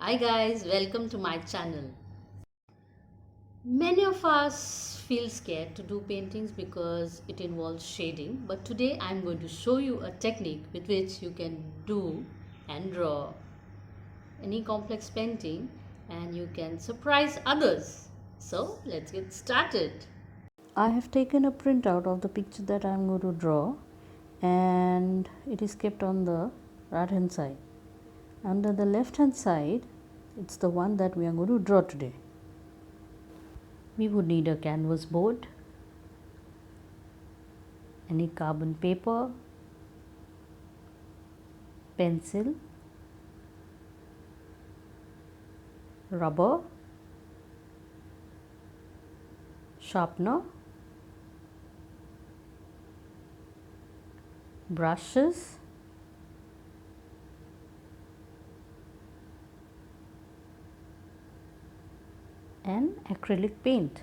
Hi guys, welcome to my channel. Many of us feel scared to do paintings because it involves shading, but today I'm going to show you a technique with which you can do and draw any complex painting and you can surprise others. So let's get started. I have taken a printout of the picture that I'm going to draw and it is kept on the right hand side. Under the left hand side, it's the one that we are going to draw today. We would need a canvas board, any carbon paper, pencil, rubber, sharpener, brushes, and acrylic paint.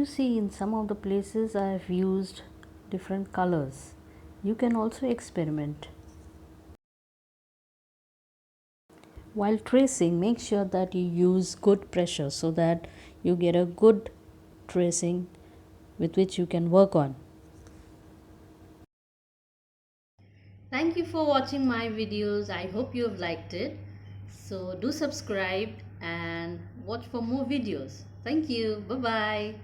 see, in some of the places I have used different colors. You can also experiment. While tracing, make sure that you use good pressure so that you get a good tracing with which you can work on. Thank you for watching my videos. I hope you have liked it. So do subscribe and watch for more videos. Thank you. Bye bye.